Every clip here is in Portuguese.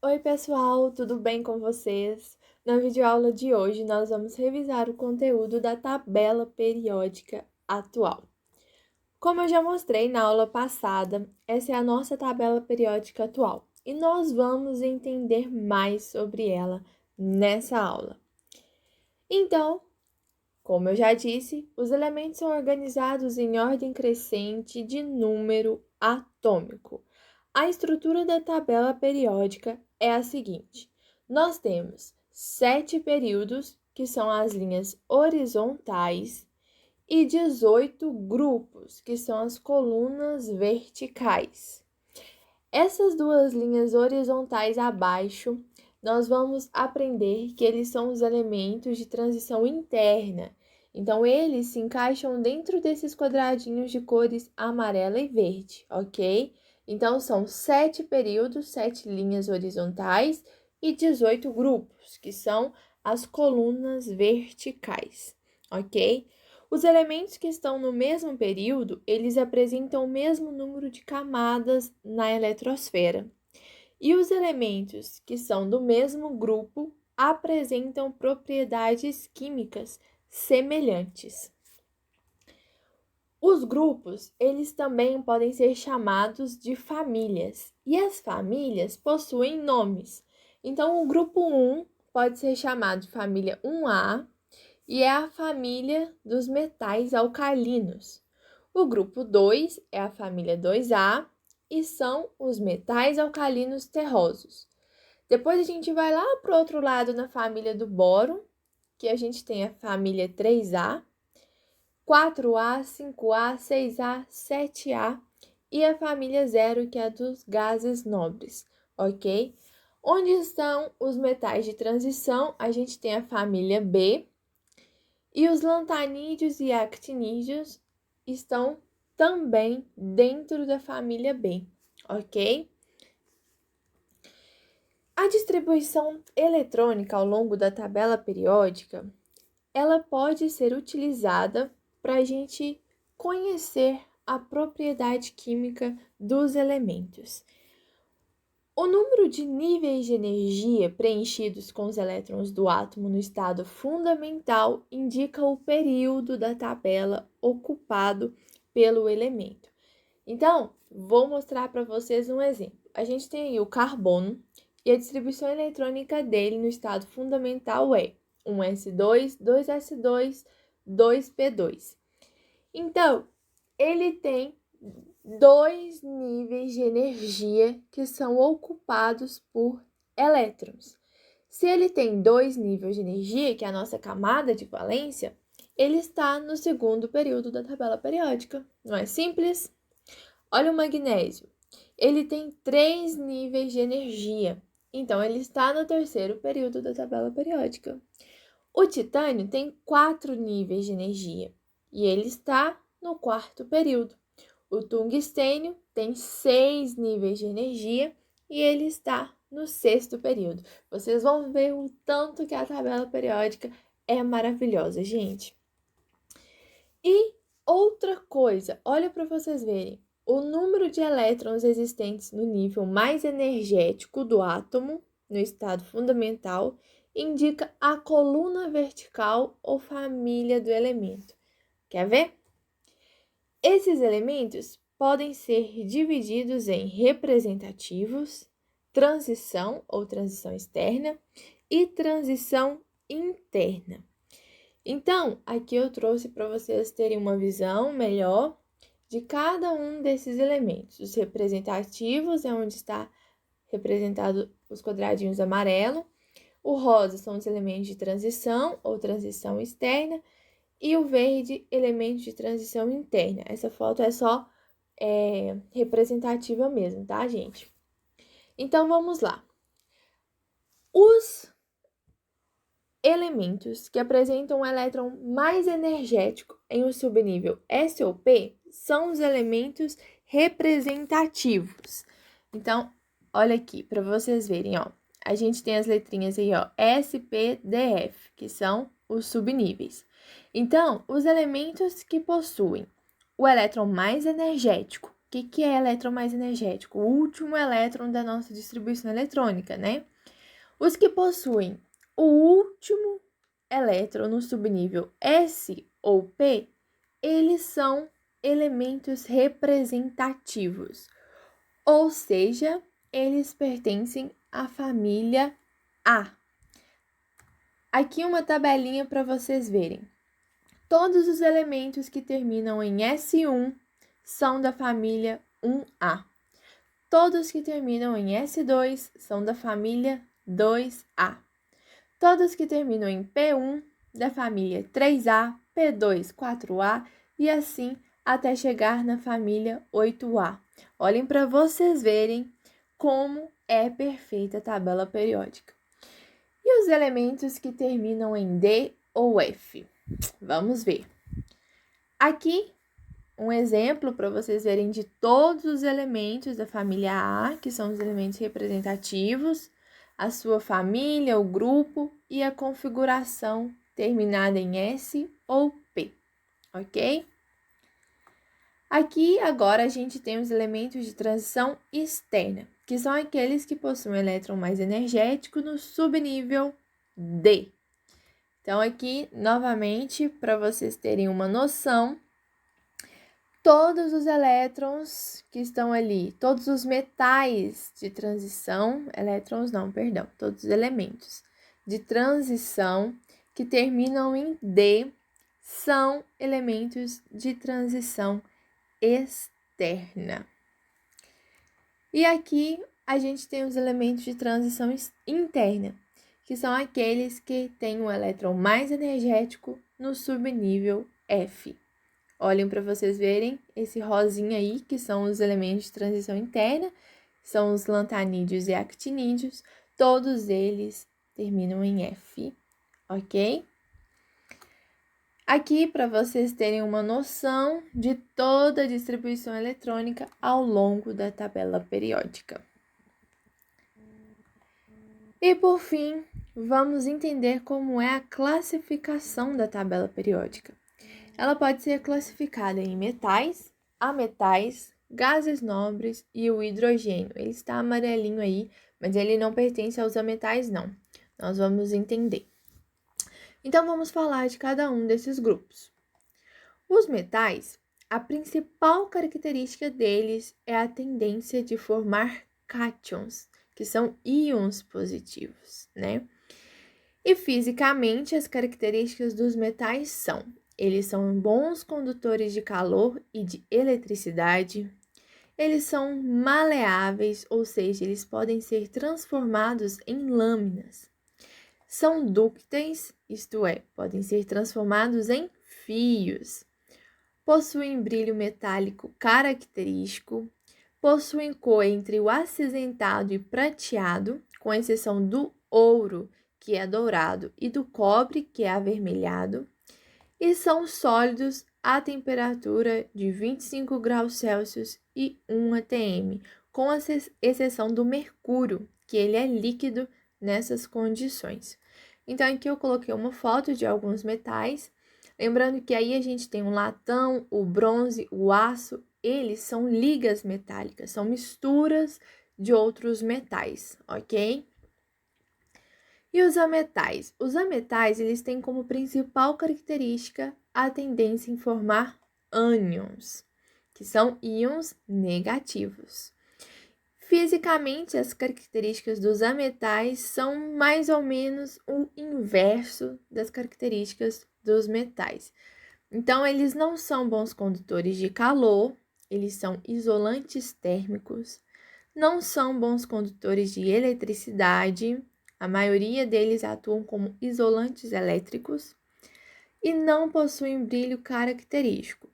Oi, pessoal, tudo bem com vocês? Na videoaula de hoje, nós vamos revisar o conteúdo da tabela periódica atual. Como eu já mostrei na aula passada, essa é a nossa tabela periódica atual e nós vamos entender mais sobre ela nessa aula. Então, como eu já disse, os elementos são organizados em ordem crescente de número atômico. A estrutura da tabela periódica é a seguinte: nós temos 7 períodos, que são as linhas horizontais, e 18 grupos, que são as colunas verticais. Essas duas linhas horizontais abaixo, nós vamos aprender que eles são os elementos de transição interna. Então, eles se encaixam dentro desses quadradinhos de cores amarela e verde, ok? Então, são 7 períodos, 7 linhas horizontais e 18 grupos, que são as colunas verticais, ok? Os elementos que estão no mesmo período, eles apresentam o mesmo número de camadas na eletrosfera. E os elementos que são do mesmo grupo apresentam propriedades químicas semelhantes. Os grupos, eles também podem ser chamados de famílias, e as famílias possuem nomes. Então, o grupo 1 pode ser chamado de família 1A, e é a família dos metais alcalinos. O grupo 2 é a família 2A e são os metais alcalinos terrosos. Depois a gente vai lá para o outro lado na família do boro, que a gente tem a família 3A, 4A, 5A, 6A, 7A e a família 0, que é a dos gases nobres, ok? Onde estão os metais de transição, a gente tem a família B, e os lantanídeos e actinídeos estão também dentro da família B, ok? A distribuição eletrônica ao longo da tabela periódica, ela pode ser utilizada para a gente conhecer a propriedade química dos elementos. O número de níveis de energia preenchidos com os elétrons do átomo no estado fundamental indica o período da tabela ocupado pelo elemento. Então, vou mostrar para vocês um exemplo. A gente tem aí o carbono e a distribuição eletrônica dele no estado fundamental é 1s2, 2s2, 2p2. Então, ele tem 2 níveis de energia que são ocupados por elétrons. Se ele tem 2 níveis de energia, que é a nossa camada de valência, ele está no segundo período da tabela periódica. Não é simples? Olha o magnésio. Ele tem 3 níveis de energia, então ele está no terceiro período da tabela periódica. O titânio tem 4 níveis de energia e ele está no quarto período. O tungstênio tem 6 níveis de energia e ele está no sexto período. Vocês vão ver o tanto que a tabela periódica é maravilhosa, gente. E outra coisa, olha para vocês verem. O número de elétrons existentes no nível mais energético do átomo, no estado fundamental, indica a coluna vertical ou família do elemento. Quer ver? Esses elementos podem ser divididos em representativos, transição ou transição externa e transição interna. Então, aqui eu trouxe para vocês terem uma visão melhor de cada um desses elementos. Os representativos é onde está representado os quadradinhos amarelo. O rosa são os elementos de transição ou transição externa. E o verde, elementos de transição interna. Essa foto é só representativa mesmo, tá, gente? Então, vamos lá. Os elementos que apresentam um elétron mais energético em um subnível S ou P são os elementos representativos. Então, olha aqui, para vocês verem, ó. A gente tem as letrinhas aí, ó, S, P, D, F, que são os subníveis. Então, os elementos que possuem o elétron mais energético. O que é elétron mais energético? O último elétron da nossa distribuição eletrônica, né? Os que possuem o último elétron no subnível S ou P, eles são elementos representativos, ou seja, eles pertencem à família A. Aqui uma tabelinha para vocês verem. Todos os elementos que terminam em S1 são da família 1A. Todos que terminam em S2 são da família 2A. Todos que terminam em P1 da família 3A, P2, 4A e assim até chegar na família 8A. Olhem para vocês verem como é perfeita a tabela periódica. E os elementos que terminam em D ou F? Vamos ver. Aqui, um exemplo para vocês verem de todos os elementos da família A, que são os elementos representativos, a sua família, o grupo e a configuração terminada em S ou P, ok? Aqui, agora, a gente tem os elementos de transição externa, que são aqueles que possuem elétron mais energético no subnível D. Então, aqui, novamente, para vocês terem uma noção, todos os elétrons que estão ali, todos os metais de transição, todos os elementos de transição que terminam em D são elementos de transição externa. E aqui a gente tem os elementos de transição interna, que são aqueles que têm o elétron mais energético no subnível F. Olhem para vocês verem esse rosinha aí, que são os elementos de transição interna, são os lantanídeos e actinídeos, todos eles terminam em F, ok? Aqui, para vocês terem uma noção de toda a distribuição eletrônica ao longo da tabela periódica. E, por fim, vamos entender como é a classificação da tabela periódica. Ela pode ser classificada em metais, ametais, gases nobres e o hidrogênio. Ele está amarelinho aí, mas ele não pertence aos ametais, não. Nós vamos entender. Então, vamos falar de cada um desses grupos. Os metais, a principal característica deles é a tendência de formar cátions, que são íons positivos, né? E fisicamente, as características dos metais são: eles são bons condutores de calor e de eletricidade, eles são maleáveis, ou seja, eles podem ser transformados em lâminas. São dúcteis, isto é, podem ser transformados em fios. Possuem brilho metálico característico, possuem cor entre o acinzentado e prateado, com exceção do ouro, que é dourado, e do cobre, que é avermelhado, e são sólidos a temperatura de 25 graus Celsius e 1 atm, com exceção do mercúrio, que ele é líquido nessas condições. Então, aqui eu coloquei uma foto de alguns metais, lembrando que aí a gente tem o latão, o bronze, o aço, eles são ligas metálicas, são misturas de outros metais, ok? E os ametais? Os ametais, eles têm como principal característica a tendência em formar ânions, que são íons negativos. Fisicamente, as características dos ametais são mais ou menos o inverso das características dos metais. Então, eles não são bons condutores de calor, eles são isolantes térmicos, não são bons condutores de eletricidade, a maioria deles atuam como isolantes elétricos e não possuem brilho característico,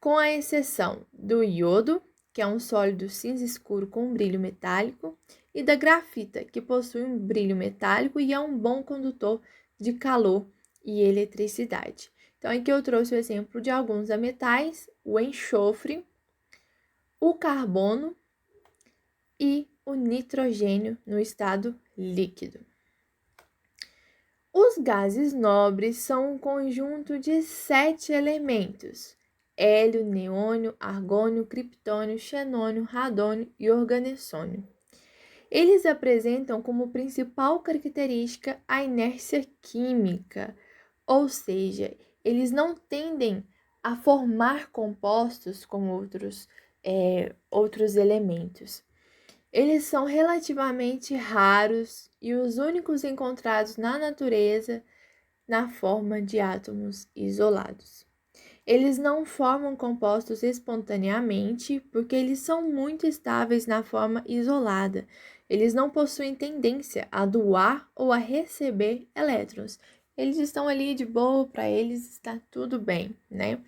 com a exceção do iodo, que é um sólido cinza escuro com brilho metálico, e da grafita, que possui um brilho metálico e é um bom condutor de calor e eletricidade. Então, aqui eu trouxe o exemplo de alguns ametais: o enxofre, o carbono e o nitrogênio no estado líquido. Os gases nobres são um conjunto de 7 elementos: hélio, neônio, argônio, criptônio, xenônio, radônio e organessônio. Eles apresentam como principal característica a inércia química, ou seja, eles não tendem a formar compostos com outros elementos. Eles são relativamente raros e os únicos encontrados na natureza na forma de átomos isolados. Eles não formam compostos espontaneamente porque eles são muito estáveis na forma isolada. Eles não possuem tendência a doar ou a receber elétrons. Eles estão ali de boa, para eles está tudo bem, né?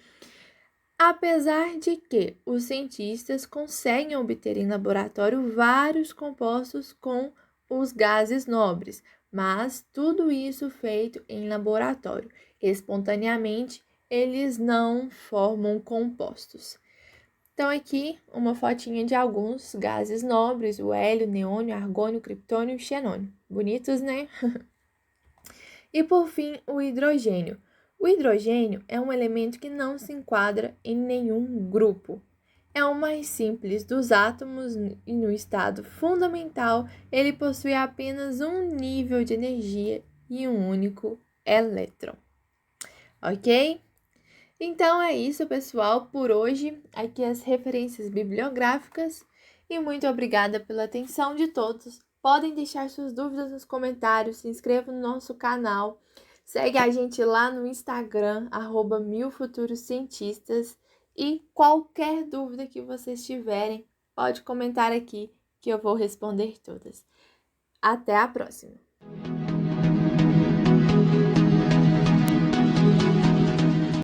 Apesar de que os cientistas conseguem obter em laboratório vários compostos com os gases nobres, mas tudo isso feito em laboratório. Espontaneamente, eles não formam compostos. Então, aqui uma fotinha de alguns gases nobres: o hélio, neônio, argônio, criptônio e xenônio. Bonitos, né? E por fim, o hidrogênio. O hidrogênio é um elemento que não se enquadra em nenhum grupo. É o mais simples dos átomos e no estado fundamental ele possui apenas um nível de energia e um único elétron. Ok? Então é isso, pessoal, por hoje. Aqui as referências bibliográficas e muito obrigada pela atenção de todos. Podem deixar suas dúvidas nos comentários, se inscreva no nosso canal, segue a gente lá no Instagram, @milfuturoscientistas, e qualquer dúvida que vocês tiverem, pode comentar aqui que eu vou responder todas. Até a próxima!